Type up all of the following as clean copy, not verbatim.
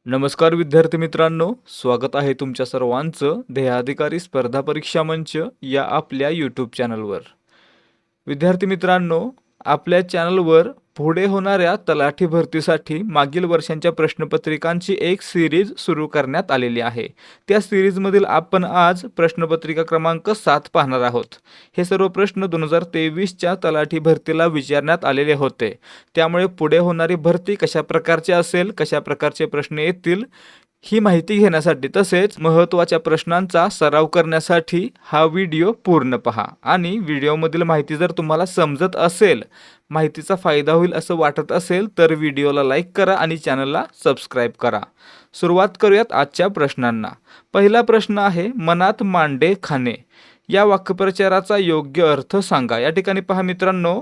नमस्कार विद्यार्थी मित्रांनो, स्वागत आहे तुमच्या सर्वांचं ध्येयाधिकारी स्पर्धा परीक्षा मंच या आपल्या यूट्यूब चॅनलवर। विद्यार्थी मित्रांनो, आपल्या चॅनलवर पुढे होणाऱ्या तलाठी भरतीसाठी मागील वर्षांच्या प्रश्नपत्रिकांची एक सिरीज सुरू करण्यात आलेली आहे। त्या सिरीजमधील आपण आज प्रश्नपत्रिका क्रमांक 7 पाहणार आहोत। हे सर्व प्रश्न 2023च्या तलाठी भरतीला विचारण्यात आलेले होते। त्यामुळे पुढे होणारी भरती कशा प्रकारची असेल, कशा प्रकारचे प्रश्न येतील ही माहिती घेण्यासाठी तसेच महत्त्वाच्या प्रश्नांचा सराव करण्यासाठी हा व्हिडिओ पूर्ण पहा आणि व्हिडिओमधील माहिती जर तुम्हाला समजत असेल, माहितीचा फायदा होईल असं वाटत असेल तर व्हिडिओला लाईक करा आणि चॅनलला सबस्क्राईब करा। सुरुवात करूयात आजच्या प्रश्नांना। पहिला प्रश्न आहे, मनात मांडे खाणे या वाक्प्रचाराचा योग्य अर्थ सांगा। या ठिकाणी पहा मित्रांनो,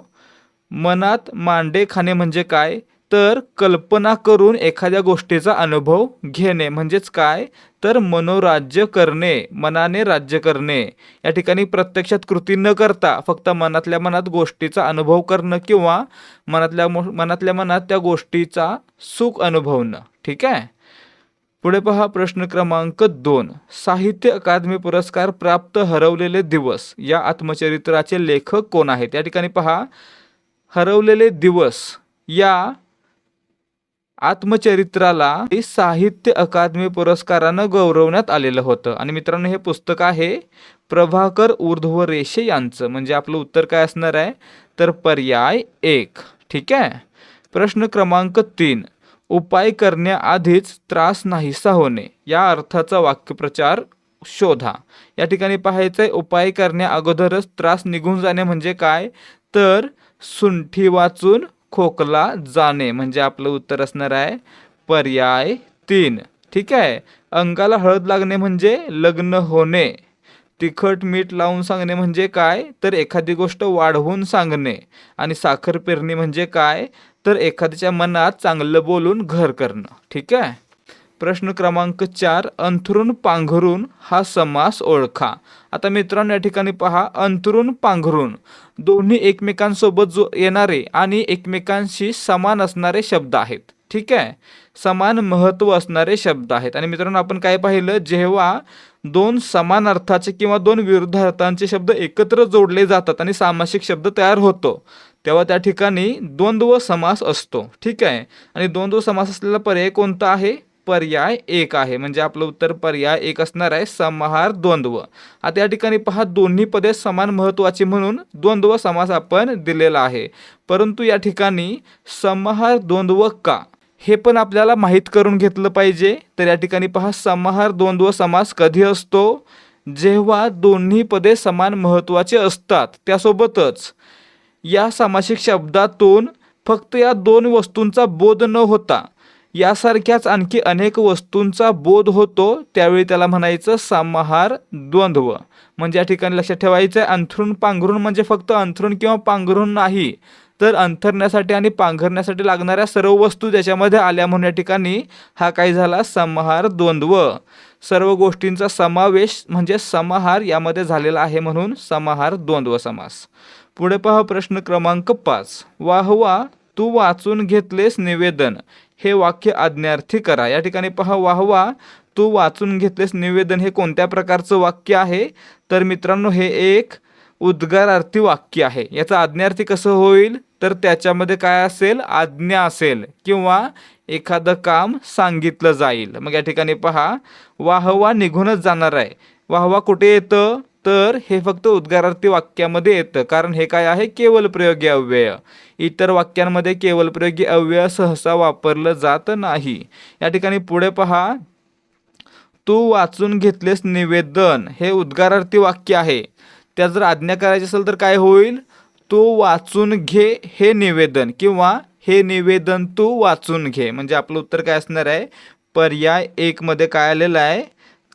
मनात मांडे खाणे म्हणजे काय, तर कल्पना करून एखाद्या गोष्टीचा अनुभव घेणे म्हणजेच काय, तर मनोराज्य करणे, मनाने राज्य करणे। या ठिकाणी प्रत्यक्षात कृती न करता फक्त मनातल्या मनात गोष्टीचा अनुभव करणं किंवा मनातल्या मनात त्या गोष्टीचा सुख अनुभवणं। ठीक आहे, पुढे पहा प्रश्न क्रमांक 2, साहित्य अकादमी पुरस्कार प्राप्त हरवलेले दिवस या आत्मचरित्राचे लेखक कोण आहेत। या ठिकाणी पहा, हरवलेले दिवस या आत्मचरित्राला साहित्य अकादमी पुरस्कारानं गौरवण्यात आलेलं होतं आणि मित्रांनो हे पुस्तक आहे प्रभाकर ऊर्ध्वरेषे यांचं। म्हणजे आपलं उत्तर काय असणार आहे, तर पर्याय 1। ठीक आहे, प्रश्न क्रमांक 3, उपाय करण्याआधीच त्रास नाहीसा होणे या अर्थाचा वाक्यप्रचार शोधा। या ठिकाणी पाहायचंय, उपाय करण्या अगोदरच त्रास निघून जाणे म्हणजे काय, तर सुंठी वाचून खोकला जाणे। म्हणजे आपलं उत्तर असणार आहे पर्याय 3। ठीक आहे, अंगाला हळद लागणे म्हणजे लग्न होणे। तिखट मीठ लावून सांगणे म्हणजे काय, तर एखादी गोष्ट वाढवून सांगणे। आणि साखर पेरणी म्हणजे काय, तर एखाद्याच्या मनात चांगलं बोलून घर करणं। ठीक आहे, प्रश्न क्रमांक 4, अंथरून पांघरून हा समास ओळखा। आता मित्रांनो या ठिकाणी पहा, अंथरून पांघरून दोन्ही एकमेकांसोबत येणारे आणि एकमेकांशी समान असणारे शब्द आहेत। ठीक आहे, समान महत्त्व असणारे शब्द आहेत। आणि मित्रांनो आपण काय पाहिलं, जेव्हा दोन समान अर्थाचे किंवा दोन विरुद्ध अर्थांचे शब्द एकत्र जोडले जातात आणि सामासिक शब्द तयार होतो, तेव्हा त्या ठिकाणी द्वंद्व समास असतो। ठीक आहे, आणि द्वंद्व समास असलेला पर्याय कोणता आहे, पर्याय 1 आहे। म्हणजे आपलं उत्तर पर्याय 1 असणार आहे, समाहार द्वंद्व। आता या ठिकाणी पहा, दोन्ही पदे समान महत्त्वाची म्हणून द्वंद्व समास आपण दिलेला आहे, परंतु या ठिकाणी समाहार द्वंद्व का हे पण आपल्याला माहीत करून घेतलं पाहिजे। तर या ठिकाणी पहा, समाहार द्वंद्व समास कधी असतो, जेव्हा दोन्ही पदे समान महत्त्वाचे असतात, त्यासोबतच या सामासिक शब्दातून फक्त या दोन वस्तूंचा बोध न होता यासारख्याच आणखी अनेक वस्तूंचा बोध होतो, त्यावेळी त्याला म्हणायचं समाहार द्वंद्व। म्हणजे या ठिकाणी लक्षात ठेवायचं आहे, अंथरून पांघरून म्हणजे फक्त अंथरून किंवा पांघरून नाही, तर अंथरण्यासाठी आणि पांघरण्यासाठी लागणाऱ्या सर्व वस्तू त्याच्यामध्ये आल्या म्हणून या ठिकाणी हा काय झाला, समाहार द्वंद्व। सर्व गोष्टींचा समावेश म्हणजे समाहार यामध्ये झालेला आहे म्हणून समाहार द्वंद्व समास। पुढे पहा प्रश्न क्रमांक 5, वाहवा तू वाचून घेतलेस निवेदन हे वाक्य आज्ञार्थी करा। या ठिकाणी पहा, वाहवा तू वाचून घेतलेस निवेदन हे कोणत्या प्रकारचं वाक्य आहे, तर मित्रांनो हे एक उद्गारार्थी वाक्य आहे। याचा आज्ञार्थी कसं होईल, तर त्याच्यामध्ये काय असेल, आज्ञा असेल किंवा एखादं काम सांगितलं जाईल। मग या ठिकाणी पहा, वाहवा निघूनच जाणार आहे। वाहवा कुठे येतं, तर हे फक्त उद्गारार्थी वाक्यामध्ये येतं, कारण हे काय आहे, केवल प्रयोगी अव्यय। इतर वाक्यांमध्ये केवल प्रयोगी अव्यय सहसा वापरलं जात नाही। या ठिकाणी पुढे पहा, तू वाचून घेतलेस निवेदन हे उद्गारार्थी वाक्य आहे। त्या जर आज्ञा करायची असेल तर काय होईल, तू वाचून घे हे निवेदन किंवा हे निवेदन तू वाचून घे। म्हणजे आपलं उत्तर काय असणार आहे, पर्याय 1 मध्ये काय आलेलं आहे,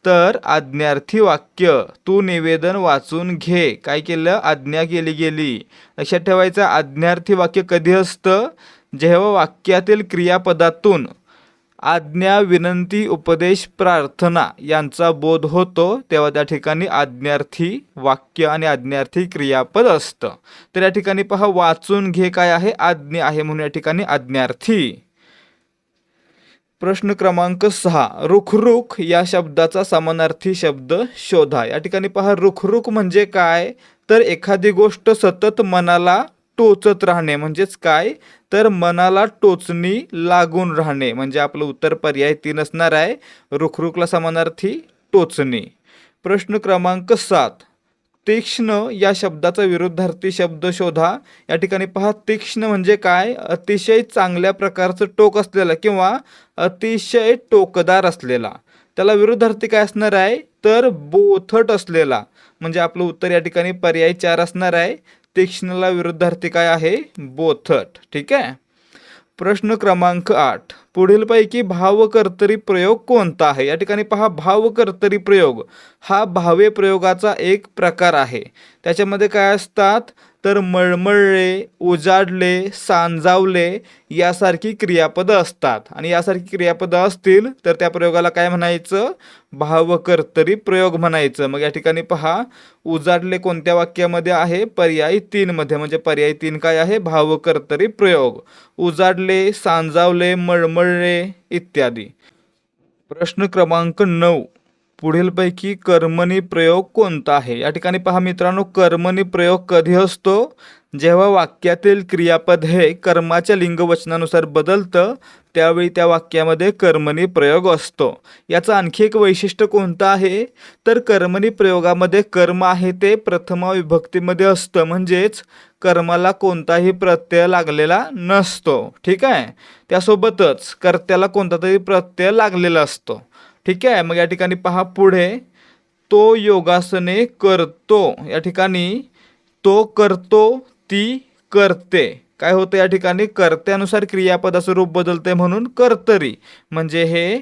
तर आज्ञार्थी वाक्य तू निवेदन वाचून घे, काय केलं, आज्ञा केली गेली। लक्षात ठेवायचं, आज्ञार्थी वाक्य कधी असतं, जेव्हा वाक्यातील क्रियापदातून आज्ञा, विनंती, उपदेश, प्रार्थना यांचा बोध होतो, तेव्हा त्या ठिकाणी आज्ञार्थी वाक्य आणि आज्ञार्थी क्रियापद असतं। तर या ठिकाणी पहा, वाचून घे काय आहे, आज्ञा आहे म्हणून या ठिकाणी आज्ञार्थी। प्रश्न क्रमांक 6, रुखरुख या शब्दाचा समानार्थी शब्द शोधा. या ठिकाणी पहा, रुखरुख म्हणजे काय, तर एखादी गोष्ट सतत मनाला टोचत राहणे म्हणजेच काय, तर मनाला टोचणी लागून राहणे. म्हणजे आपलं उत्तर पर्याय 3 असणार आहे. रुखरुखला समानार्थी टोचणी. प्रश्न क्रमांक 7, तीक्ष्ण या शब्दाचा विरुद्धार्थी शब्द शोधा. या ठिकाणी पहा, तीक्ष्ण म्हणजे काय, अतिशय चांगल्या प्रकारचं टोक असलेला किंवा अतिशय टोकदार असलेला. त्याला विरुद्धार्थी काय असणार आहे, तर बोथट असलेला. म्हणजे आपलं उत्तर या ठिकाणी पर्याय 4 असणार आहे. तीक्ष्णला विरुद्धार्थी काय आहे, बोथट. ठीक आहे. प्रश्न क्रमांक 8, पुढीलपैकी भावकर्तरी प्रयोग कोणता आहे. या ठिकाणी पहा, भावकर्तरी प्रयोग हा भावे प्रयोगाचा एक प्रकार आहे. त्याच्यामध्ये काय असतात, तर मळमळले, उजाडले, सांजावले यासारखी क्रियापदं असतात. आणि यासारखी क्रियापदं असतील तर त्या प्रयोगाला काय म्हणायचं, भावकर्तरी प्रयोग म्हणायचं. मग या ठिकाणी पहा, उजाडले कोणत्या वाक्यामध्ये आहे, पर्याय 3 मध्ये. म्हणजे पर्याय 3 काय आहे, भावकर्तरी प्रयोग. उजाडले, सांजावले, मळमळले इत्यादी. प्रश्न क्रमांक 9, पुढीलपैकी कर्मणी प्रयोग कोणता आहे. या ठिकाणी पहा मित्रांनो, कर्मणी प्रयोग कधी असतो, जेव्हा वाक्यातील क्रियापद हे कर्माच्या लिंगवचनानुसार बदलतं त्यावेळी त्या वाक्यामध्ये कर्मणी प्रयोग असतो. याचं आणखी एक वैशिष्ट्य कोणतं आहे, तर कर्मणी प्रयोगामध्ये कर्म आहे ते प्रथमा विभक्तीमध्ये असतं. म्हणजेच कर्माला कोणताही प्रत्यय लागलेला नसतो. ठीक आहे. त्यासोबतच कर्त्याला कोणता तरी प्रत्यय लागलेला असतो. ठीक आहे. मग या ठिकाणी पहा पुढे, तो योगासने करतो. या ठिकाणी तो करतो, ती करते. काय होतं या ठिकाणी, कर्त्यानुसार क्रियापदाचं रूप बदलते म्हणून कर्तरी. म्हणजे हे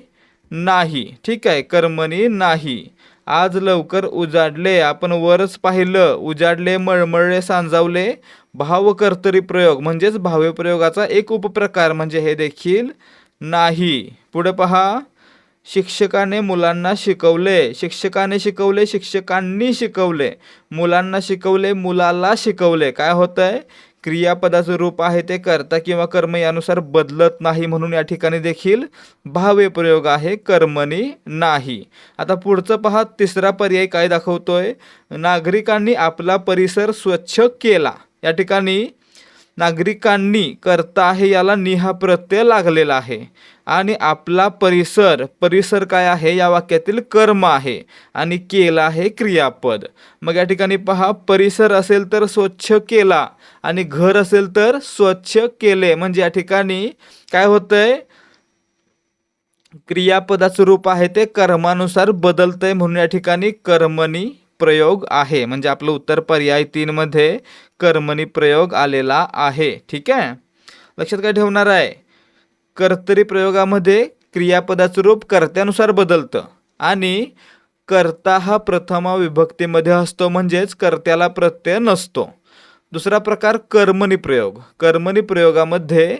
नाही. ठीक आहे. कर्मणी नाही. आज लवकर उजाडले, आपण वरच पाहिलं, उजाडले, मळमळले, सांजावले भावकर्तरी प्रयोग म्हणजेच भावे प्रयोगाचा एक उपप्रकार. म्हणजे हे देखील नाही. पुढे पहा, शिक्षकाने मुलांना शिकवले. शिक्षकाने शिकवले, शिक्षकांनी शिकवले, मुलांना शिकवले, मुलाला शिकवले. काय होतंय, क्रियापदाचं रूप आहे ते कर्ता किंवा कर्म यानुसार बदलत नाही म्हणून या ठिकाणी देखील भावे प्रयोग आहे, कर्मणी नाही. आता पुढचं पहा, तिसरा पर्याय काय दाखवतोय, नागरिकांनी आपला परिसर स्वच्छ केला. या ठिकाणी नागरिकांनी कर्ता आहे, याला नि हा प्रत्यय लागलेला आहे. आणि आपला परिसर, परिसर काय आहे, या वाक्यातील कर्म आहे आणि केला आहे क्रियापद. मग या ठिकाणी पहा, परिसर असेल तर स्वच्छ केला आणि घर असेल तर स्वच्छ केले. म्हणजे या ठिकाणी काय होतंय, क्रियापदाचं रूप आहे ते कर्मानुसार बदलतंय म्हणून या ठिकाणी कर्मणी प्रयोग आहे. म्हणजे आपलं उत्तर पर्याय 3 मध्ये कर्मणी प्रयोग आलेला आहे. ठीक आहे. लक्षात काय ठेवणार आहे, कर्तरी प्रयोगामध्ये क्रियापदाचं रूप कर्त्यानुसार बदलतं आणि कर्ता हा प्रथमा विभक्तीमध्ये असतो. म्हणजेच कर्त्याला प्रत्यय नसतो. दुसरा प्रकार कर्मणी प्रयोग. कर्मणी प्रयोगामध्ये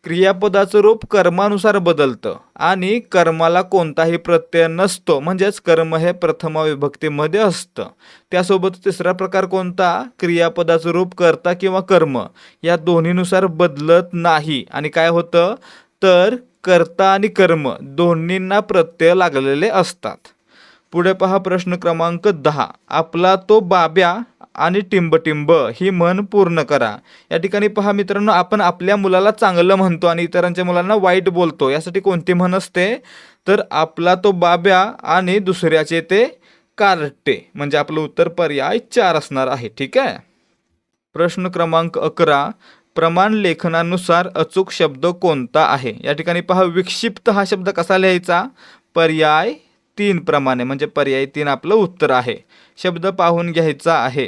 क्रियापदाचं रूप कर्मानुसार बदलतं आणि कर्माला कोणताही प्रत्यय नसतो. म्हणजेच कर्म हे प्रथमा विभक्तीमध्ये असतं. त्यासोबत तिसरा प्रकार कोणता, क्रियापदाचं रूप कर्ता किंवा कर्म या दोन्हीनुसार बदलत नाही आणि काय होतं, तर कर्ता आणि कर्म दोन्हींना प्रत्यय लागलेले असतात. पुढे पहा, प्रश्न क्रमांक 10, आपला तो बाब्या आणि टिंबटिंब ही म्हण पूर्ण करा. या ठिकाणी पहा मित्रांनो, आपण आपल्या मुलाला चांगलं म्हणतो आणि इतरांच्या मुलांना वाईट बोलतो. यासाठी कोणती म्हण असते, तर आपला तो बाब्या आणि दुसऱ्याचे ते कार्टे. म्हणजे आपलं उत्तर पर्याय 4 असणार आहे. ठीक आहे. प्रश्न क्रमांक 11, प्रमाण लेखनानुसार अचूक शब्द कोणता आहे. या ठिकाणी पहा, विक्षिप्त हा शब्द कसा लिहायचा, पर्याय 3 प्रमाणे. म्हणजे पर्याय 3 आपलं उत्तर आहे. शब्द पाहून घ्यायचा आहे.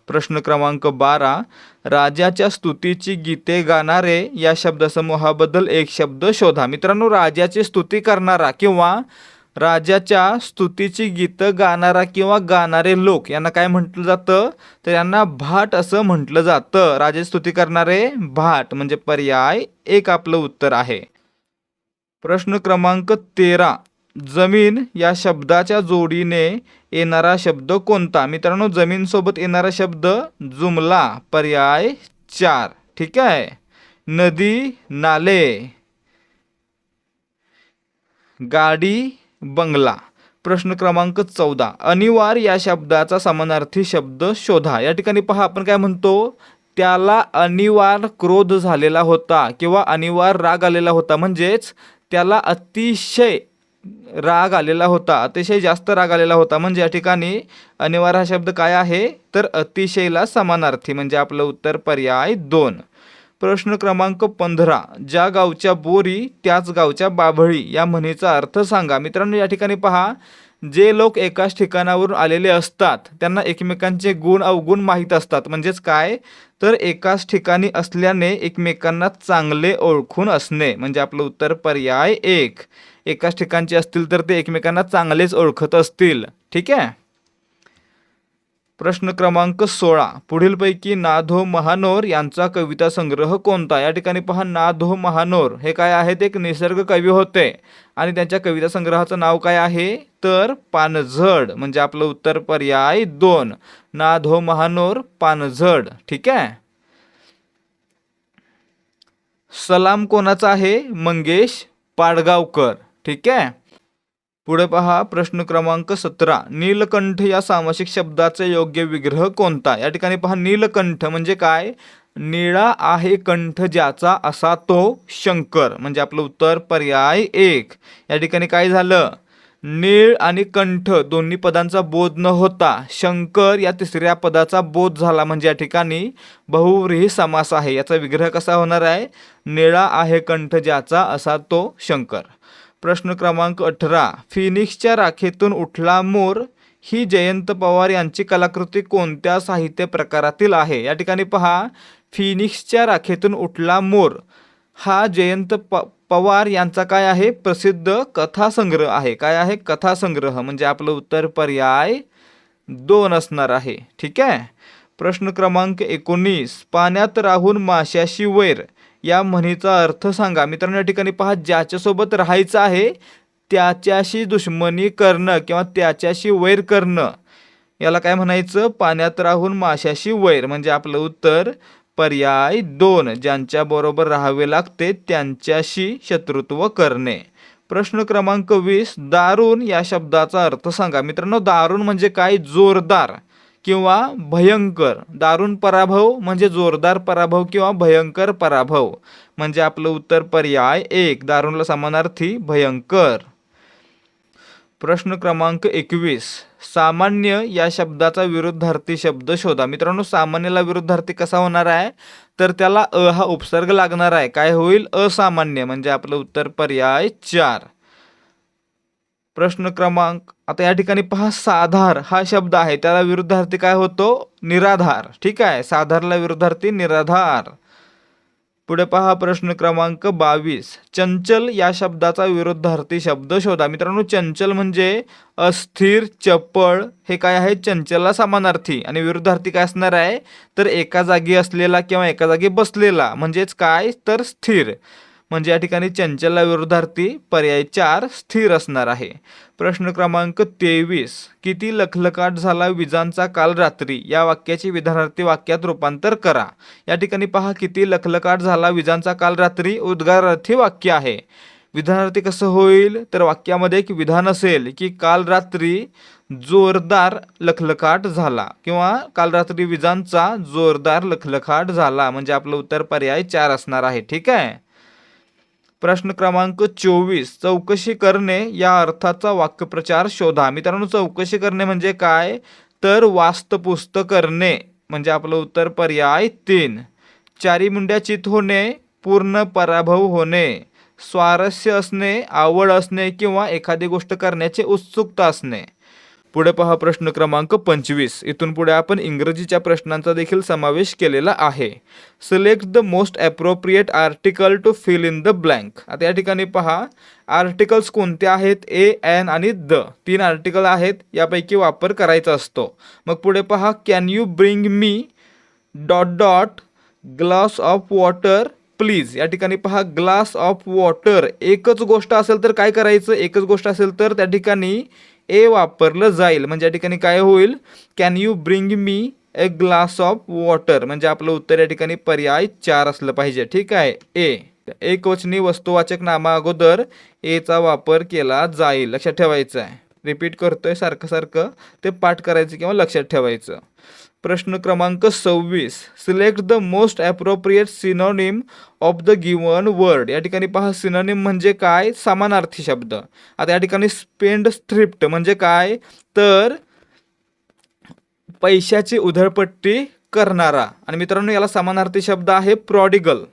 प्रश्न क्रमांक 12, राजाच्या स्तुतीची गीते गाणारे या शब्दसमूहाबद्दल एक शब्द शोधा. मित्रांनो, राजाची स्तुती करणारा किंवा राजाच्या स्तुतीची गीतं गाणारा किंवा गाणारे लोक यांना काय म्हटलं जातं, तर यांना भाट असं म्हटलं जातं. राजाची स्तुती करणारे भाट. म्हणजे पर्याय 1 आपलं उत्तर आहे. प्रश्न क्रमांक 13, जमीन या शब्दाच्या जोडीने येणारा शब्द कोणता. मित्रांनो, जमीन सोबत येणारा शब्द जुमला. पर्याय 4. ठीक आहे. नदी, नाले, गाडी, बंगला. प्रश्न क्रमांक 14. अनिवार या शब्दाचा समानार्थी शब्द शोधा. या ठिकाणी पहा आपण काय म्हणतो, त्याला अनिवार क्रोध झालेला होता किंवा अनिवार राग आलेला होता, म्हणजेच त्याला अतिशय राग आलेला होता, अतिशय जास्त राग आलेला होता. म्हणजे या ठिकाणी अनिवार हा शब्द काय आहे तर अतिशयला समानार्थी, म्हणजे आपलं उत्तर पर्याय 2. प्रश्न क्रमांक 15. ज्या गावच्या बोरी त्याच गावच्या बाभळी या म्हणीचा अर्थ सांगा. मित्रांनो या ठिकाणी पहा, जे लोक एकाच ठिकाणावरून आलेले असतात त्यांना एकमेकांचे गुण अवगुण माहीत असतात. म्हणजेच काय तर एकाच ठिकाणी असल्याने एकमेकांना चांगले ओळखून असणे, म्हणजे आपलं उत्तर पर्याय 1. एकाच ठिकाणचे असतील तर ते एकमेकांना चांगलेच ओळखत असतील. ठीक आहे. प्रश्न क्रमांक 16. पुढीलपैकी नाधो महानोर यांचा कविता संग्रह कोणता. या ठिकाणी पहा, नाधो महानोर हे काय आहेत, एक निसर्ग कवी होते आणि त्यांच्या कविता संग्रहाचं नाव काय आहे तर पानझड, म्हणजे आपलं उत्तर पर्याय 2. नाधो महानोर पानझड. ठीक आहे. सलाम कोणाचा आहे, मंगेश पाडगावकर. ठीक आहे. पुढे पहा प्रश्न क्रमांक 17. नीलकंठ या सामासिक शब्दाचे योग्य विग्रह कोणता. या ठिकाणी पहा, नीलकंठ म्हणजे काय, निळा आहे कंठ ज्याचा असा तो शंकर, म्हणजे आपलं उत्तर पर्याय 1. या ठिकाणी काय झालं, नीळ आणि कंठ दोन्ही पदांचा बोध न होता शंकर या तिसऱ्या पदाचा बोध झाला, म्हणजे या ठिकाणी बहुव्रीही समास आहे. याचा विग्रह कसा होणार आहे, निळा आहे कंठ ज्याचा असा तो शंकर. प्रश्न क्रमांक 18. फिनिक्सच्या राखेतून उठला मोर ही जयंत पवार यांची कलाकृती कोणत्या साहित्य प्रकारातील आहे. या ठिकाणी पहा, फिनिक्सच्या राखेतून उठला मोर हा जयंत पवार यांचा काय आहे, प्रसिद्ध कथासंग्रह आहे. काय आहे, कथासंग्रह, म्हणजे आपलं उत्तर पर्याय 2 असणार आहे. ठीक आहे. प्रश्न क्रमांक 19. पाण्यात राहून माशाशी वैर या म्हणीचा अर्थ सांगा. मित्रांनो या ठिकाणी पहा, ज्याच्यासोबत राहायचं आहे त्याच्याशी दुश्मनी करणं किंवा त्याच्याशी वैर करणं याला काय म्हणायचं, पाण्यात राहून माशाशी वैर, म्हणजे आपलं उत्तर पर्याय 2. ज्यांच्या बरोबर राहावे लागते त्यांच्याशी शत्रुत्व करणे. प्रश्न क्रमांक 20. दारुण या शब्दाचा अर्थ सांगा. मित्रांनो दारुण म्हणजे काय, जोरदार किंवा भयंकर. दारुण पराभव म्हणजे जोरदार पराभव किंवा भयंकर पराभव, म्हणजे आपलं उत्तर पर्याय 1. दारुणला समानार्थी भयंकर. प्रश्न क्रमांक 21. सामान्य या शब्दाचा विरुद्धार्थी शब्द शोधा. मित्रांनो सामान्यला विरुद्धार्थी कसा होणार आहे तर त्याला अ हा उपसर्ग लागणार आहे. काय होईल, असामान्य, म्हणजे आपलं उत्तर पर्याय 4. प्रश्न क्रमांक, आता या ठिकाणी पहा, साधार हा शब्द आहे त्याला विरुद्धार्थी काय होतो, निराधार. ठीक आहे, साधारला विरुद्धार्थी निराधार. पुढे पहा प्रश्न क्रमांक 22. चंचल या शब्दाचा विरुद्धार्थी शब्द शोधा. मित्रांनो चंचल म्हणजे अस्थिर, चपळ हे काय आहे, चंचलला समानार्थी. आणि विरुद्धार्थी काय असणार आहे तर एका जागी असलेला किंवा एका जागी बसलेला, म्हणजेच काय तर स्थिर. म्हणजे या ठिकाणी चंचलला विरुद्धार्थी पर्याय 4 स्थिर असणार आहे. प्रश्न क्रमांक 23. किती लखलखाट झाला विजांचा काल रात्री या वाक्याची विधानार्थी वाक्यात रूपांतर करा. या ठिकाणी पहा, किती लखलखाट झाला विजांचा काल रात्री उद्गारार्थी वाक्य आहे. विधानार्थी कसं होईल तर वाक्यामध्ये एक विधान असेल की काल रात्री जोरदार लखलखाट झाला किंवा काल रात्री विजांचा जोरदार लखलखाट झाला, म्हणजे आपलं उत्तर पर्याय 4 असणार आहे. ठीक आहे. प्रश्न क्रमांक 24. चौकशी करणे या अर्थाचा वाक्यप्रचार शोधा. मित्रांनो चौकशी करणे म्हणजे काय तर वास्तपुस्त करणे, म्हणजे आपलं उत्तर पर्याय 3. चारी मुंड्या चित होणे, पूर्ण पराभव होणे, स्वारस्य असणे, आवड असणे किंवा एखादी गोष्ट करण्याची उत्सुकता असणे. पुढे पहा प्रश्न क्रमांक 25. इथून पुढे आपण इंग्रजीच्या प्रश्नांचा देखील समावेश केलेला आहे. Select the most appropriate article to fill in the blank. आता या ठिकाणी पहा आर्टिकल्स कोणते आहेत, ए, एन आणि द 3 आर्टिकल आहेत, यापैकी वापर करायचा असतो. मग पुढे पहा, can you bring me ... glass of water please. या ठिकाणी पहा ग्लास ऑफ वॉटर एकच गोष्ट असेल तर काय करायचं, एकच गोष्ट असेल तर त्या ठिकाणी ए वापरलं जाईल, म्हणजे या ठिकाणी काय होईल, can you bring me a glass of water, म्हणजे आपलं उत्तर या ठिकाणी पर्याय 4 असलं पाहिजे. ठीक आहे, ए. एकवचनी वस्तुवाचक नामा अगोदर एचा वापर केला जाईल. लक्षात ठेवायचं आहे. रिपीट करतोय सारखं सारखं, ते पाठ करायचं किंवा लक्षात ठेवायचं. प्रश्न क्रमांक 26. Select the most appropriate synonym of the given word. या ठिकाणी पहा, सिनोनिम म्हणजे काय? समानार्थी शब्द. आता या ठिकाणी स्पेंड थ्रिफ्ट म्हणजे काय? तर पैशाची उधळपट्टी करणारा. आणि मित्रांनो, याला समानार्थी शब्द आहे प्रॉडिगल.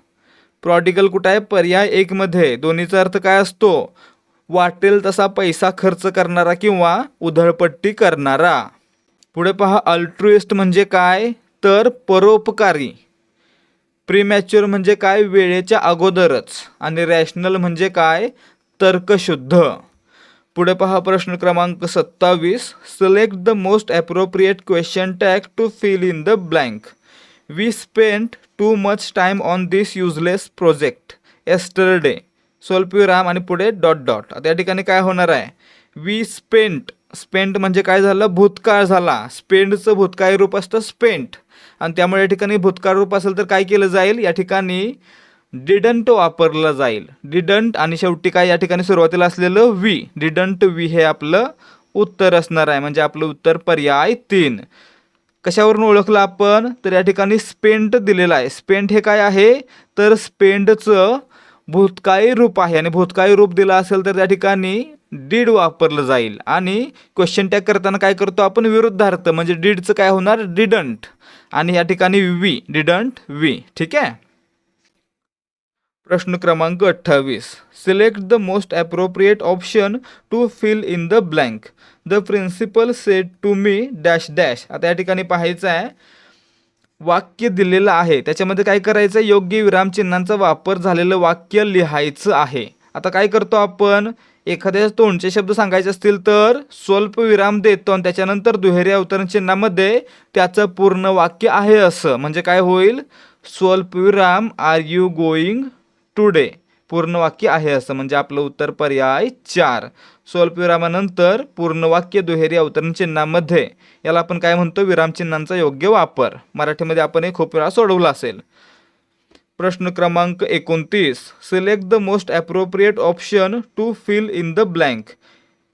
प्रॉडिगल कुठं आहे? पर्याय 1 मध्ये. दोन्हीचा अर्थ काय असतो? वाटेल तसा पैसा खर्च करणारा किंवा उधळपट्टी करणारा. पुढे पहा, अल्ट्रुइस्ट म्हणजे काय? तर परोपकारी. प्रीमॅच्युअर म्हणजे काय? वेळेच्या अगोदरच. आणि रॅशनल म्हणजे काय? तर्कशुद्ध. पुढे पहा प्रश्न क्रमांक 27. Select the most appropriate question tag to fill in the blank. We spent too much time on this useless project yesterday. स्वल्पविराम आणि पुढे डॉट डॉट. आता या ठिकाणी काय होणार आहे? We spent. स्पेंट म्हणजे काय झालं? भूतकाळ झाला. स्पेंडचं भूतकाळी रूप असतं स्पेंट. आणि त्यामुळे या ठिकाणी भूतकाळ रूप असेल तर काय केलं जाईल? या ठिकाणी डिडंट वापरलं जाईल. डिडंट आणि शेवटी काय या ठिकाणी सुरुवातीला असलेलं वी. डिडंट वी हे आपलं उत्तर असणार आहे. म्हणजे आपलं उत्तर पर्याय 3. कशावरून ओळखलं आपण? तर या ठिकाणी स्पेंट दिलेलं आहे. स्पेंट हे काय आहे? तर स्पेंडचं भूतकाळी रूप आहे. आणि भूतकाळी रूप दिलं असेल तर त्या ठिकाणी डीड वापरलं जाईल. आणि क्वेश्चन टॅग करताना काय करतो आपण? विरुद्धार्थ. म्हणजे डीडचं काय होणार? डिडंट. आणि या ठिकाणी वी. Didn't we. ठीक आहे. प्रश्न क्रमांक 28. Select the most appropriate option to fill in the blank. The principal said to me dash dash. आता या ठिकाणी पाहायचं आहे, वाक्य दिलेलं आहे, त्याच्यामध्ये काय करायचं? योग्य विरामचिन्हांचा वापर झालेलं वाक्य लिहायचं आहे. आता काय करतो आपण? एखाद्या तोंडचे शब्द सांगायचे असतील तर स्वल्प विराम देतो आणि त्याच्यानंतर दुहेरी अवतरण चिन्हामध्ये त्याचं पूर्ण वाक्य आहे असं. म्हणजे काय होईल? स्वल्पविराम आर यू गोईंग टुडे. पूर्ण वाक्य आहे असं. म्हणजे आपलं उत्तर पर्याय 4. स्वल्पविरामानंतर पूर्ण वाक्य दुहेरी अवतरण चिन्हामध्ये. याला आपण काय म्हणतो? विरामचिन्हांचा योग्य वापर. मराठीमध्ये आपण हे खूप वेळा सोडवलं असेल. प्रश्न क्रमांक 29. Select the most appropriate option to fill in the blank.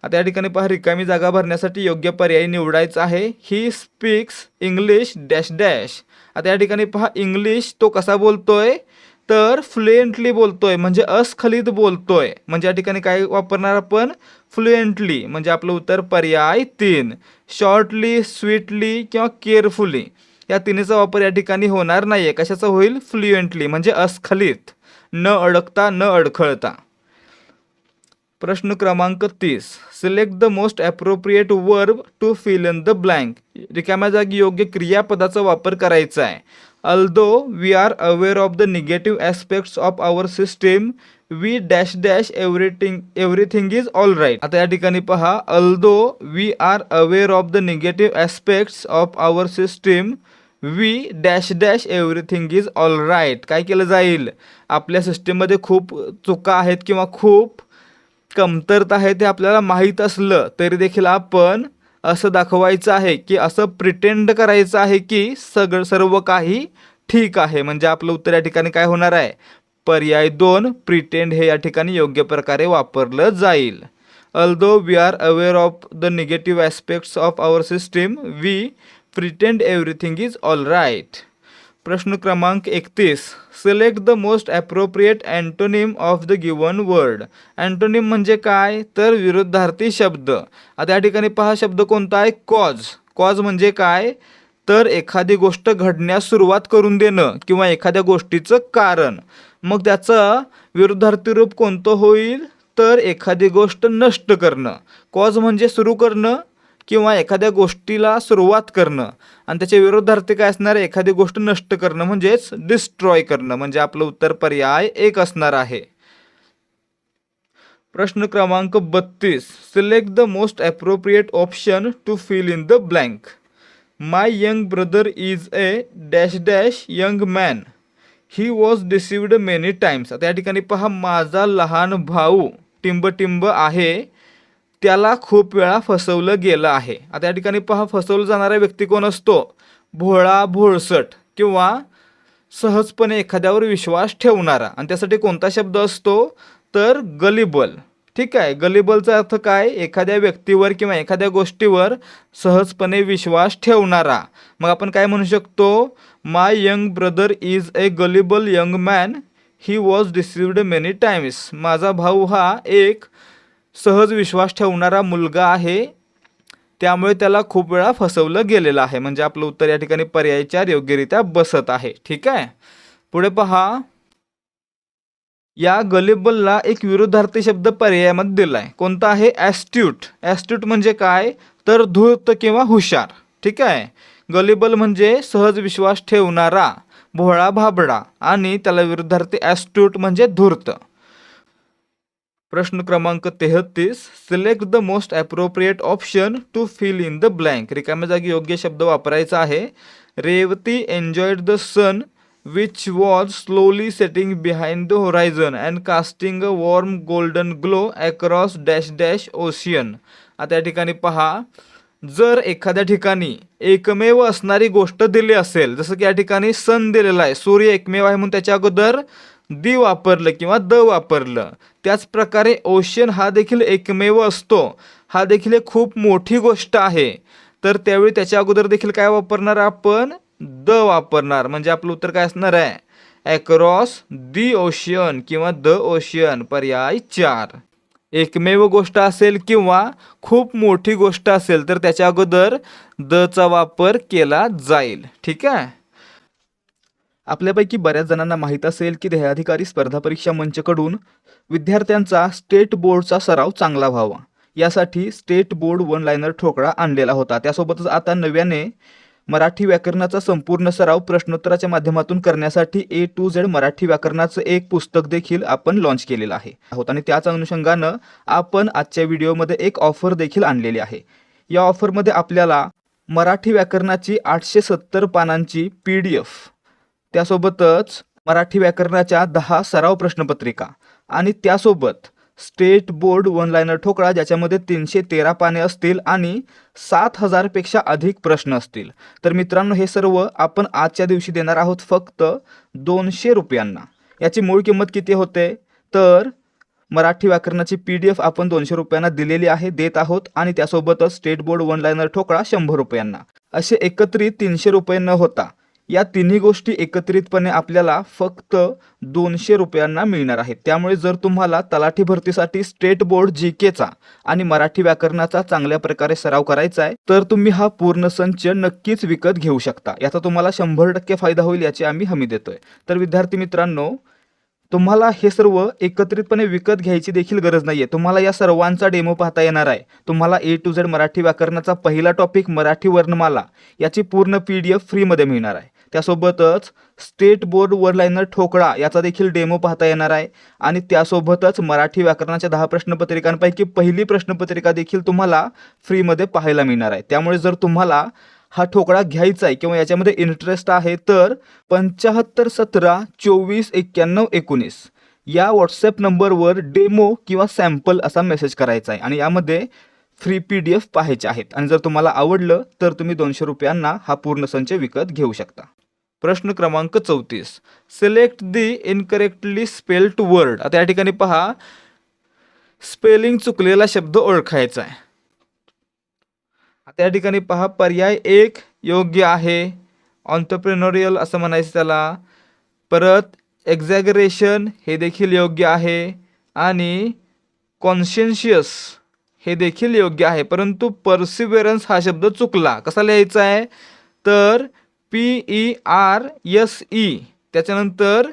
आता या ठिकाणी पहा, रिकामी जागा भरण्यासाठी योग्य पर्याय निवडायचा आहे. He speaks English dash dash. आता या ठिकाणी पहा, इंग्लिश तो कसा बोलतोय? तर फ्लुएंटली बोलतोय. म्हणजे अस्खलित बोलतोय. म्हणजे या ठिकाणी काय वापरणार आपण? फ्लुएंटली. म्हणजे आपलं उत्तर पर्याय 3. शॉर्टली, स्वीटली किंवा केअरफुली या तिन्हीचा वापर या ठिकाणी होणार नाहीये. कशाचा होईल? फ्लुएंटली. म्हणजे अस्खलित, न अडकता, न अडखळता. प्रश्न क्रमांक 30. Select the most appropriate verb to fill in the blank. रिकाम्या जागी योग्य क्रियापदाचा वापर करायचा आहे. Although we are aware of the negative aspects of our system we dash dash everything is all right. आता या ठिकाणी पहा, although we are aware of the negative aspects of our system we dash dash everything is all right. काय केलं जाईल? आपल्या सिस्टीममध्ये खूप चुका आहेत किंवा खूप कमतरता आहे ते आपल्याला माहीत असलं तरी देखील आपण असं दाखवायचं आहे की, असं प्रिटेंड करायचं आहे की सर्व काही ठीक आहे. म्हणजे आपलं उत्तर या ठिकाणी काय होणार आहे? पर्याय 2. प्रिटेंड हे या ठिकाणी योग्य प्रकारे वापरलं जाईल. Although we are aware of the negative aspects of our system we pretend everything is all right. प्रश्न क्रमांक 31. Select the most appropriate antonym of the given word. Antonym म्हणजे काय? तर विरुद्धार्थी शब्द. आता या ठिकाणी पहा, शब्द कोणता आहे? कॉज. कॉज म्हणजे काय? तर एखादी गोष्ट घडण्यास सुरुवात करून देणं किंवा एखाद्या गोष्टीचं कारण. मग त्याचं विरुद्धार्थी रूप कोणतं होईल? तर एखादी गोष्ट नष्ट करणं. कॉज म्हणजे सुरू करणं किंवा एखाद्या गोष्टीला सुरुवात करणं. आणि त्याच्या विरुद्धार्थी काय असणार आहे? एखादी गोष्ट नष्ट करणं म्हणजेच डिस्ट्रॉय करणं. म्हणजे आपलं उत्तर पर्याय 1 असणार आहे. प्रश्न क्रमांक 32. Select the most appropriate option to fill in the blank. My young brother is a dash dash young man. He was deceived many times. आता या ठिकाणी पहा, माझा लहान भाऊ टिंब टिंब आहे, त्याला खूप वेळा फसवलं गेलं आहे. आता या ठिकाणी पहा, फसवलं जाणारा व्यक्ती कोण असतो? भोळा, भोळसट किंवा सहजपणे एखाद्यावर विश्वास ठेवणारा, आणि त्यासाठी कोणता शब्द असतो तर गलिबल. ठीक आहे, गलिबलचा अर्थ काय, एखाद्या व्यक्तीवर किंवा एखाद्या गोष्टीवर सहजपणे विश्वास ठेवणारा. मग आपण काय म्हणू शकतो, my young brother is a gullible young man, he was deceived many times. माझा भाऊ हा एक सहज विश्वास ठेवणारा मुलगा आहे, त्यामुळे त्याला खूप वेळा फसवलं गेलेलं आहे. म्हणजे आपलं उत्तर या ठिकाणी पर्याय 4 योग्यरित्या बसत आहे. ठीक आहे, पुढे पहा, या गलिबलला एक विरुद्धार्थी शब्द पर्यायामध्ये दिलाय. कोणता आहे, ॲस्ट्यूट. ॲस्ट्यूट म्हणजे काय तर धूर्त किंवा हुशार. ठीक आहे, गलिबल म्हणजे सहज विश्वास ठेवणारा, भोळा भाबडा, आणि त्याला विरुद्धार्थी ॲस्ट्यूट म्हणजे धूर्त. प्रश्न क्रमांक 33, select the most appropriate option to fill in the blank. रिकाम्या जागी योग्य शब्द वापरायचा आहे. Revati enjoyed the sun which was slowly setting behind the horizon and casting a warm golden glow across dash dash ocean. आता या ठिकाणी पहा, जर एखाद्या ठिकाणी एकमेव असणारी गोष्ट दिली असेल, जसं की या ठिकाणी सन दिलेला आहे, सूर्य एकमेव आहे म्हणून त्याच्या अगोदर दी वापरलं किंवा द वापरलं. त्याच प्रकारे ओशन हा देखील एकमेव असतो, हा देखील एक खूप मोठी गोष्ट आहे, तर त्यावेळी त्याच्या अगोदर देखील काय वापरणार आपण, द वापरणार. म्हणजे आपलं उत्तर काय असणार आहे, अक्रॉस दी ओशियन किंवा द ओशियन, पर्याय 4. एकमेव गोष्ट असेल किंवा खूप मोठी गोष्ट असेल तर त्याच्या अगोदर दचा वापर केला जाईल. ठीक आहे, आपल्यापैकी बऱ्याच जणांना माहीत असेल की ध्येयाधिकारी स्पर्धा परीक्षा मंचकडून विद्यार्थ्यांचा स्टेट बोर्डचा सराव चांगला व्हावा यासाठी स्टेट बोर्ड वन लायनर ठोकळा आणलेला होता. त्यासोबतच आता नव्याने मराठी व्याकरणाचा संपूर्ण सराव प्रश्नोत्तराच्या माध्यमातून करण्यासाठी A to Z मराठी व्याकरणाचं एक पुस्तक देखील आपण लॉन्च केलेलं आहे. आणि त्याच अनुषंगानं आपण आजच्या व्हिडिओमध्ये एक ऑफर देखील आणलेली आहे. या ऑफरमध्ये आपल्याला मराठी व्याकरणाची 870 पानांची PDF, त्यासोबतच मराठी व्याकरणाच्या 10 सराव प्रश्नपत्रिका आणि त्यासोबत स्टेट बोर्ड वन लायनर ठोकळा ज्याच्यामध्ये 313 पाने असतील आणि 7000 पेक्षा अधिक प्रश्न असतील. तर मित्रांनो, हे सर्व आपण आजच्या दिवशी देणार आहोत फक्त 200 रुपयांना. याची मूळ किंमत किती होते तर मराठी व्याकरणाची PDF आपण 200 रुपयांना दिलेली आहे, देत आहोत, आणि त्यासोबतच स्टेट बोर्ड वन लायनर ठोकळा 100 रुपयांना. असे एकत्रित 300 रुपये न होता या तिन्ही गोष्टी एकत्रितपणे आपल्याला फक्त 200 रुपयांना मिळणार आहेत. त्यामुळे जर तुम्हाला तलाठी भरतीसाठी स्टेट बोर्ड GKचा आणि मराठी व्याकरणाचा चांगल्या प्रकारे सराव करायचा आहे तर तुम्ही हा पूर्ण संच नक्कीच विकत घेऊ शकता. याचा तुम्हाला 100% फायदा होईल याची आम्ही हमी देतोय. तर विद्यार्थी मित्रांनो, तुम्हाला हे सर्व एकत्रितपणे विकत घ्यायची देखील गरज नाहीये. तुम्हाला या सर्वांचा डेमो पाहता येणार आहे. तुम्हाला A to Z मराठी व्याकरणाचा पहिला टॉपिक मराठी वर्णमाला याची पूर्ण PDF फ्रीमध्ये मिळणार आहे. त्यासोबतच स्टेट बोर्ड वन लायनर ठोकळा याचा देखील डेमो पाहता येणार आहे, आणि त्यासोबतच मराठी व्याकरणाच्या 10 प्रश्नपत्रिकांपैकी पहिली प्रश्नपत्रिका देखील तुम्हाला फ्रीमध्ये पाहायला मिळणार आहे. त्यामुळे जर तुम्हाला हा ठोकळा घ्यायचा आहे किंवा याच्यामध्ये इंटरेस्ट आहे तर 75 17 24 91 19 या व्हॉट्सॲप नंबरवर डेमो किंवा सॅम्पल असा मेसेज करायचा आहे आणि यामध्ये फ्री PDF पाहायचे आहेत. आणि जर तुम्हाला आवडलं तर तुम्ही 200 रुपयांना हा पूर्ण संच विकत घेऊ शकता. प्रश्न क्रमांक 34, select the incorrectly spelled word. आता या ठिकाणी पहा, स्पेलिंग चुकलेला शब्द ओळखायचा आहे. आता या ठिकाणी पहा, पर्याय 1 योग्य आहे, ऑन्टरप्रेन्योरियल असं म्हणायचं त्याला. परत एक्झॅगरेशन हे देखील योग्य आहे, आणि कॉन्शियन्शियस हे देखील योग्य आहे. परंतु परसिव्हरन्स हा शब्द चुकला. कसा लिहायचा आहे तर PERSE त्याच्यानंतर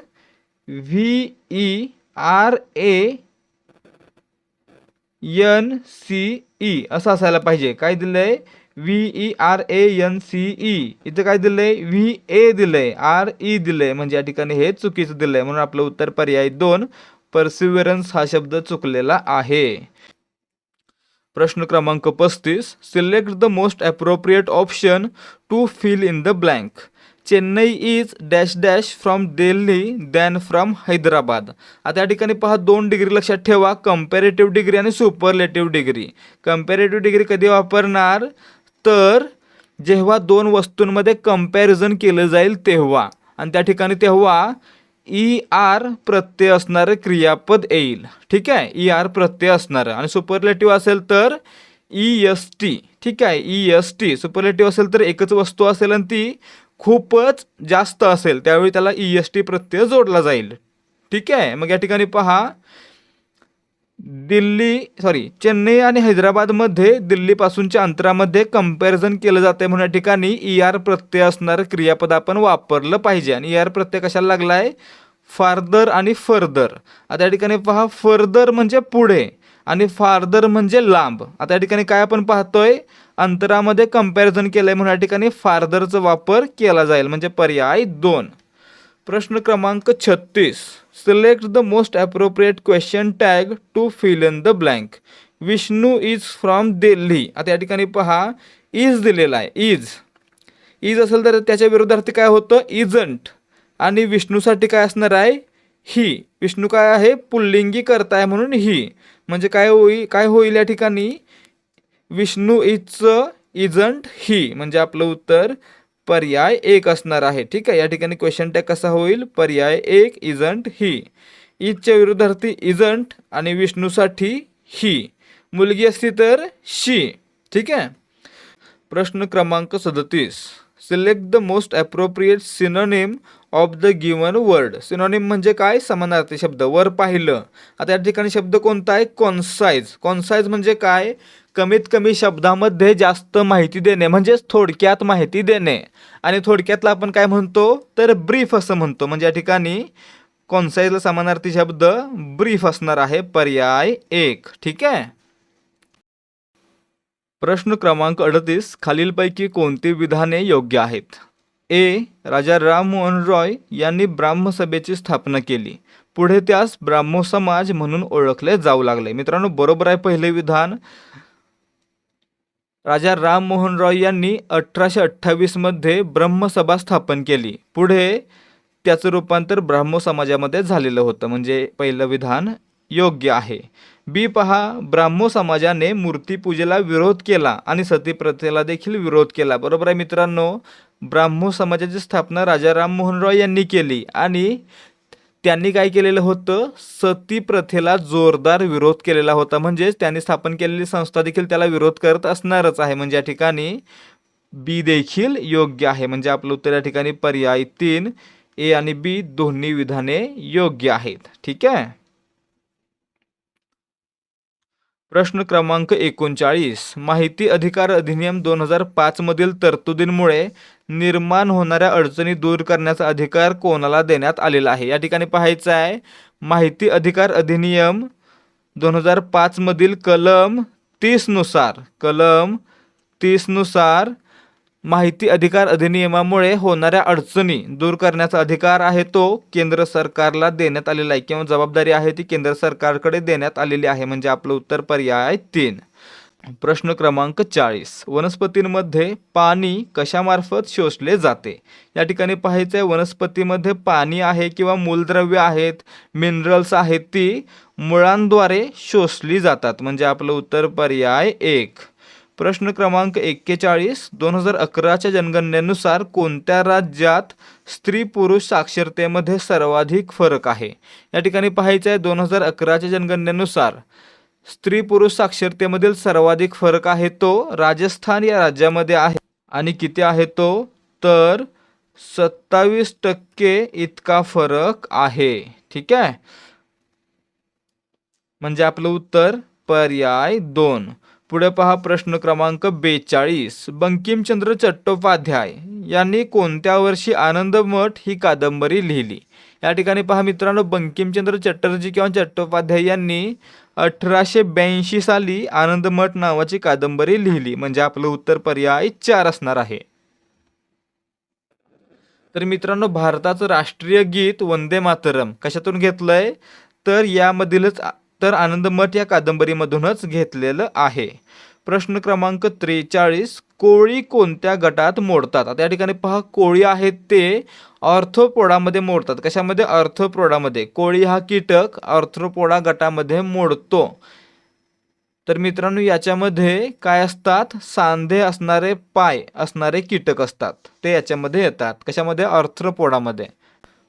VERANCE असं असायला पाहिजे. काय दिलंय VERANCE, इथं काय दिलंय VA दिलंय, RE दिलंय, म्हणजे या ठिकाणी हे चुकीचं दिलंय. म्हणून आपलं उत्तर पर्याय 2 परसिव्हरन्स हा शब्द चुकलेला आहे. प्रश्न क्रमांक 35, select the most appropriate option to fill in the blank. Chennai is dash dash from Delhi than from Hyderabad. आता या ठिकाणी पहा, 2 डिग्री लक्षात ठेवा, कंपॅरेटिव्ह डिग्री आणि सुपरलेटिव्ह डिग्री. कंपॅरेटिव्ह डिग्री कधी वापरणार तर जेव्हा 2 वस्तूंमध्ये कंपॅरिझन केलं जाईल तेव्हा. आणि त्या ठिकाणी तेव्हा ई आर प्रत्यय असणारं क्रियापद येईल. ठीक आहे, ई आर प्रत्यय असणारं. आणि सुपरलेटिव्ह असेल तर ई एस टी. ठीक आहे, ई एस टी. सुपरलेटिव्ह असेल तर एकच वस्तू असेल आणि ती खूपच जास्त असेल, त्यावेळी त्याला ई एस टी प्रत्यय जोडला जाईल. ठीक आहे, मग या ठिकाणी पहा, चेन्नई आणि हैदराबादमध्ये दिल्लीपासूनच्या अंतरामध्ये कंपॅरिझन केलं जाते म्हणून या ठिकाणी ई आर प्रत्यय असणारं क्रियापद आपण वापरलं पाहिजे. आणि ई आर प्रत्यय कशाला लागलाय? फार्दर आणि फर्दर. आता या ठिकाणी पहा, फर्दर म्हणजे पुढे आणि फार्दर म्हणजे लांब. आता या ठिकाणी काय आपण पाहतोय, अंतरामध्ये कंपॅरिझन केलंय म्हणून या ठिकाणी फार्दरचा वापर केला जाईल, म्हणजे पर्याय 2. प्रश्न क्रमांक 36. Select the most appropriate question tag to fill in the blank. Vishnu is from Delhi. आता या ठिकाणी पहा, इज दिलेला आहे. इज असेल तर त्याच्या विरोधार्थी काय होतं? इजंट. आणि विष्णूसाठी काय असणार आहे? ही. विष्णू काय आहे? पुल्लिंगी करता आहे म्हणून ही. म्हणजे काय होईल या ठिकाणी? विष्णू इजचं इजंट ही. म्हणजे आपलं उत्तर पर्याय 1 असणार आहे. ठीक आहे, या ठिकाणी क्वेश्चन टॅग कसा होईल? पर्याय 1 इजंट ही. इजच्या विरोधार्थी इजंट आणि विष्णूसाठी ही. मुलगी असती तर शी. ठीक आहे. प्रश्न क्रमांक 37. Select the most appropriate synonym of the given word. Synonym म्हणजे काय? समानार्थी शब्द. वर पाहिलं. आता या ठिकाणी शब्द कोणता आहे? कॉन्साइज. कॉन्साइज म्हणजे काय? कमीत कमी शब्दामध्ये जास्त माहिती देणे, म्हणजेच थोडक्यात माहिती देणे. आणि थोडक्यातला आपण काय म्हणतो? तर ब्रीफ असं म्हणतो. म्हणजे या ठिकाणी कॉन्साइजला समानार्थी शब्द ब्रीफ असणार आहे. पर्याय 1. ठीक आहे. प्रश्न क्रमांक 38. खालीलपैकी कोणती विधाने योग्य आहेत? ए. राजा राममोहन रॉय यांनी ब्राह्मसभेची स्थापना केली. पुढे त्यास ब्राह्मो समाज म्हणून ओळखले जाऊ लागले. मित्रांनो, बरोबर आहे पहिले विधान. राजा राममोहन रॉय यांनी 1828 मध्ये ब्रह्मसभा स्थापन केली. पुढे त्याचं रूपांतर ब्राह्मो समाजामध्ये झालेलं होतं. म्हणजे पहिलं विधान योग्य आहे. बी पहा, ब्राह्मो समाजाने मूर्तीपूजेला विरोध केला आणि सतीप्रथेला देखील विरोध केला. बरोबर आहे मित्रांनो. ब्राह्मो समाजाची स्थापना राजा राममोहन रॉय यांनी केली आणि त्यांनी काय केलेलं होतं? सती प्रथेला जोरदार विरोध केलेला होता. म्हणजेच त्यांनी स्थापन केलेली संस्था देखील त्याला विरोध करत असणारच आहे. म्हणजे या ठिकाणी बी देखील योग्य आहे. म्हणजे आपलं उत्तर या ठिकाणी पर्याय 3. ए आणि बी दोन्ही विधाने योग्य आहेत. ठीक आहे. प्रश्न क्रमांक 39. माहिती अधिकार अधिनियम 2005 मधील तरतुदींमुळे निर्माण होणाऱ्या अडचणी दूर करण्याचा अधिकार कोणाला देण्यात आलेला आहे? या ठिकाणी पाहायचं आहे, माहिती अधिकार अधिनियम 2005 मधील कलम 30 नुसार माहिती अधिकार अधिनियमामुळे होणाऱ्या अडचणी दूर करण्याचा अधिकार आहे तो केंद्र सरकारला देण्यात आलेला आहे, किंवा जबाबदारी आहे ती केंद्र सरकारकडे देण्यात आलेली आहे. म्हणजे आपलं उत्तर पर्याय 3. प्रश्न क्रमांक 40. वनस्पतींमध्ये पाणी कशामार्फत शोषले जाते? या ठिकाणी पाहायचं आहे, वनस्पतीमध्ये पाणी आहे किंवा मूलद्रव्य आहेत, मिनरल्स आहेत, ती मुळांद्वारे शोषली जातात. म्हणजे आपलं उत्तर पर्याय 1. प्रश्न क्रमांक 41. 2011च्या जनगणनेनुसार कोणत्या राज्यात स्त्री पुरुष साक्षरतेमध्ये सर्वाधिक फरक आहे? या ठिकाणी पाहायचं आहे, 2011च्या जनगणनेनुसार स्त्री पुरुष साक्षरतेमधील सर्वाधिक फरक आहे तो राजस्थान या राज्यामध्ये आहे. आणि किती आहे तो? तर 27% इतका फरक आहे. ठीक आहे. म्हणजे आपलं उत्तर पर्याय 2. पुढे पहा, प्रश्न क्रमांक 42. बंकिमचंद्र चट्टोपाध्याय यांनी कोणत्या वर्षी आनंदमठ ही कादंबरी लिहिली? या ठिकाणी पहा मित्रांनो, बंकिमचंद्र चटर्जी किंवा चट्टोपाध्याय यांनी 1882 साली आनंदमठ नावाची कादंबरी लिहिली. म्हणजे आपलं उत्तर पर्याय 4 असणार आहे. तर मित्रांनो, भारताचं राष्ट्रीय गीत वंदे मातरम कशातून घेतलंय? तर यामधीलच आनंदमठ या कादंबरीमधूनच घेतलेलं आहे. प्रश्न क्रमांक 43. कोळी कोणत्या गटात मोडतात? आता या ठिकाणी पहा, कोळी आहेत ते ऑर्थ्रोपोडामध्ये मोडतात. कशामध्ये? ऑर्थ्रोपोडामध्ये. कोळी हा कीटक ऑर्थ्रोपोडा गटामध्ये मोडतो. तर मित्रांनो याच्यामध्ये काय असतात, सांधे असणारे पाय असणारे कीटक असतात, ते याच्यामध्ये येतात. कशामध्ये? आर्थ्रोपोडामध्ये.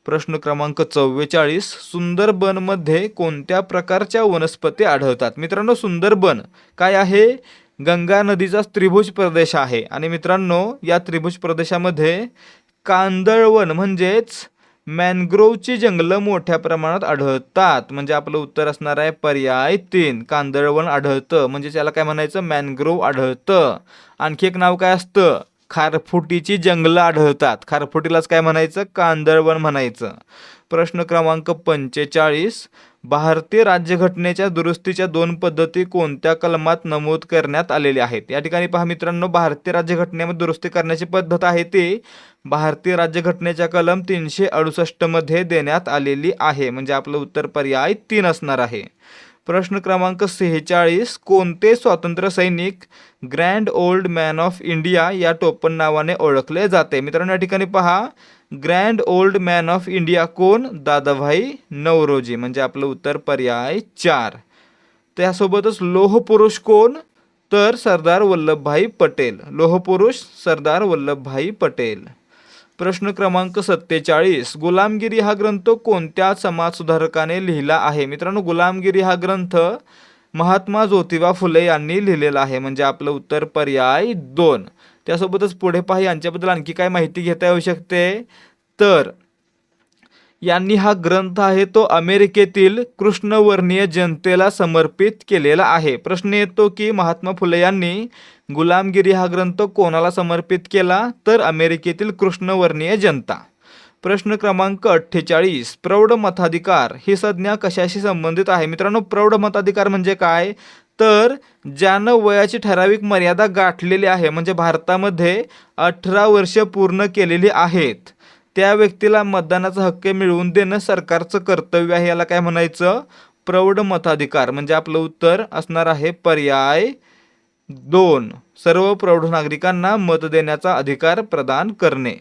प्रश्न क्रमांक 44, सुंदरबनमध्ये कोणत्या प्रकारच्या वनस्पती आढळतात? मित्रांनो सुंदरबन काय आहे? गंगा नदीचा त्रिभुज प्रदेश आहे आणि मित्रांनो या त्रिभुज प्रदेशामध्ये कांदळवन म्हणजेच मॅनग्रोवची जंगलं मोठ्या प्रमाणात आढळतात. म्हणजे आपलं उत्तर असणार आहे पर्याय 3, कांदळवन आढळतं. म्हणजे त्याला काय म्हणायचं? मॅनग्रोव आढळतं. आणखी एक नाव काय असतं? खारफुटीची जंगलं आढळतात. खारफुटीलाच काय म्हणायचं? कांदळवन म्हणायचं. प्रश्न क्रमांक 45, भारतीय राज्यघटनेच्या दुरुस्तीच्या 2 पद्धती कोणत्या कलमात नमूद करण्यात आलेल्या आहेत? या ठिकाणी पहा मित्रांनो, भारतीय राज्यघटनेमध्ये दुरुस्ती करण्याची पद्धत आहे ती भारतीय राज्यघटनेच्या कलम 368 मध्ये देण्यात आलेली आहे. म्हणजे आपलं उत्तर पर्याय 3 असणार आहे. प्रश्न क्रमांक 46, कोणते स्वातंत्र्य सैनिक grand old man of India या टोपण नावाने ओळखले जाते? मित्रांनो या ठिकाणी पहा, grand old man of India कोण? दादाभाई नौरोजी. म्हणजे आपलं उत्तर पर्याय 4. त्यासोबतच लोहपुरुष कोण? तर सरदार वल्लभभाई पटेल. लोहपुरुष सरदार वल्लभभाई पटेल. प्रश्न क्रमांक 47, गुलामगिरी हा ग्रंथ कोणत्या समाजसुधारकाने लिहिला आहे? मित्रांनो गुलामगिरी हा ग्रंथ महात्मा ज्योतिबा फुले यांनी लिहिलेला आहे. म्हणजे आपलं उत्तर पर्याय 2. त्यासोबतच पुढे पहा, यांच्याबद्दल आणखी काय माहिती घेता येऊ शकते. तर यांनी हा ग्रंथ आहे तो अमेरिकेतील कृष्णवर्णीय जनतेला समर्पित केलेला आहे. प्रश्न येतो की महात्मा फुले यांनी गुलामगिरी हा ग्रंथ कोणाला समर्पित केला? तर अमेरिकेतील कृष्णवर्णीय जनता. प्रश्न क्रमांक 48, प्रौढ मताधिकार ही संज्ञा कशाशी संबंधित आहे? मित्रांनो प्रौढ मताधिकार म्हणजे काय? तर ज्यानं वयाची ठराविक मर्यादा गाठलेली आहे, म्हणजे भारतामध्ये 18 वर्ष पूर्ण केलेली आहेत, त्या व्यक्तीला मतदानाचा हक्क मिळवून देणं सरकारचं कर्तव्य आहे. याला काय म्हणायचं? प्रौढ मताधिकार. म्हणजे आपलं उत्तर असणार आहे पर्याय 2, सर्व प्रौढ नागरिकांना मत देण्याचा अधिकार प्रदान करणे.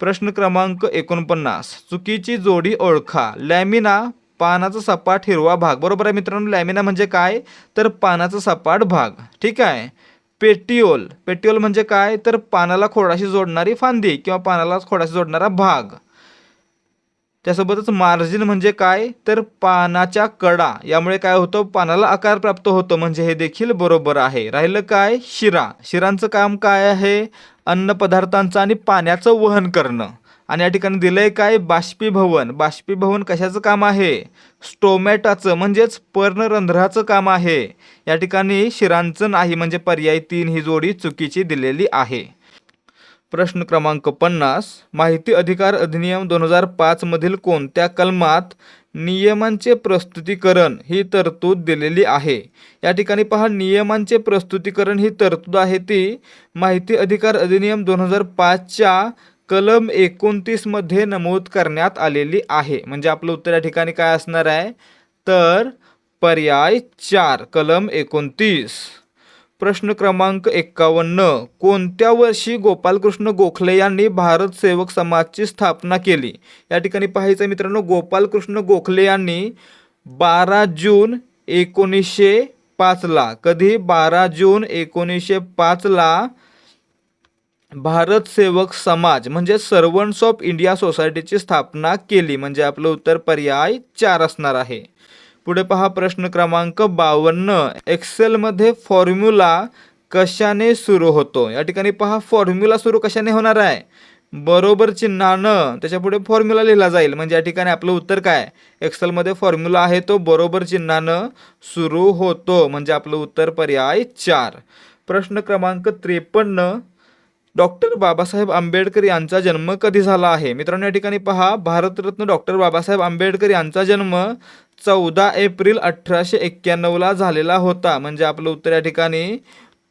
प्रश्न क्रमांक 49, चुकीची जोडी ओळखा. लॅमिना पानाचा सपाट हिरवा भाग. बरोबर आहे मित्रांनो, लॅमिना म्हणजे काय? तर पानाचा सपाट भाग. ठीक आहे. पेटिओल, पेटिओल म्हणजे काय? तर पानाला खोडाशी जोडणारी फांदी किंवा पानाला खोडाशी जोडणारा भाग. त्यासोबतच मार्जिन म्हणजे काय? तर पानाच्या कडा. यामुळे काय होतं? पानाला आकार प्राप्त होतो. म्हणजे हे देखील बरोबर आहे. राहिलं काय? शिरा. शिरांचं काम काय आहे? अन्न पदार्थांचं आणि पाण्याचं वहन करणं. आणि या ठिकाणी दिलंय काय? बाष्पीभवन. बाष्पीभवन कशाचं काम आहे? स्टोमॅटाचं म्हणजेच पर्णरंध्राचं काम आहे. या ठिकाणी शिरांचं नाही. म्हणजे पर्याय 3 ही जोडी चुकीची दिलेली आहे. प्रश्न क्रमांक 50, माहिती अधिकार अधिनियम 2005 मधील कोणत्या कलमात नियमांचे प्रस्तुतीकरण ही तरतूद दिलेली आहे? या ठिकाणी पहा, नियमांचे प्रस्तुतीकरण ही तरतूद आहे ती माहिती अधिकार अधिनियम 2005च्या कलम 29 मध्ये नमूद करण्यात आलेली आहे. म्हणजे आपलं उत्तर या ठिकाणी काय असणार आहे? तर पर्याय 4, कलम 29. प्रश्न क्रमांक 51, कोणत्या वर्षी गोपालकृष्ण गोखले यांनी भारत सेवक समाजची स्थापना केली? या ठिकाणी पाहायचं मित्रांनो, गोपालकृष्ण गोखले यांनी 12 जून 1905 ला, कधी? 12 जून 1905 ला भारत सेवक समाज म्हणजे सर्वंट्स ऑफ इंडिया सोसायटीची स्थापना केली. म्हणजे आपलं उत्तर पर्याय 4 असणार आहे. पुढे पहा, प्रश्न क्रमांक 52, एक्सेलमध्ये फॉर्म्युला कशाने सुरू होतो? या ठिकाणी पहा, फॉर्म्युला सुरू कशाने होणार आहे? बरोबर चिन्हानं त्याच्या पुढे फॉर्म्युला लिहिला जाईल. म्हणजे या ठिकाणी आपलं उत्तर काय? एक्सेलमध्ये फॉर्म्युला आहे तो बरोबर चिन्हानं सुरू होतो. म्हणजे आपलं उत्तर पर्याय 4. प्रश्न क्रमांक 53, डॉक्टर बाबासाहेब आंबेडकर यांचा जन्म कधी झाला आहे? मित्रांनो या ठिकाणी पहा, भारतरत्न डॉक्टर बाबासाहेब आंबेडकर यांचा जन्म 14 एप्रिल 1891 ला झालेला होता. म्हणजे आपलं उत्तर या ठिकाणी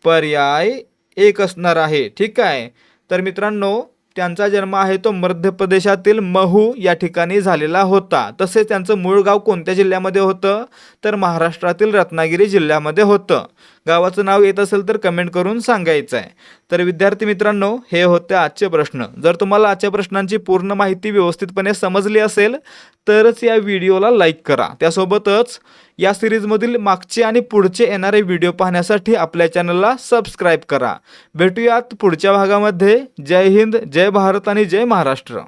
पर्याय 1 असणार आहे. ठीक आहे. तर मित्रांनो त्यांचा जन्म आहे तो मध्य प्रदेशातील महू या ठिकाणी झालेला होता. तसेच त्यांचं मूळ गाव कोणत्या जिल्ह्यामध्ये होतं? तर महाराष्ट्रातील रत्नागिरी जिल्ह्यामध्ये होतं. गावाचं नाव येत असेल तर कमेंट करून सांगायचं आहे. तर विद्यार्थी मित्रांनो, हे होते आजचे प्रश्न. जर तुम्हाला आजच्या प्रश्नांची पूर्ण माहिती व्यवस्थितपणे समजली असेल तरच या व्हिडिओला लाईक करा. त्यासोबतच या सिरीजमधील मागचे आणि पुढचे येणारे व्हिडिओ पाहण्यासाठी आपल्या चॅनलला सबस्क्राईब करा. भेटूयात पुढच्या भागामध्ये. जय हिंद, जय भारत आणि जय महाराष्ट्र.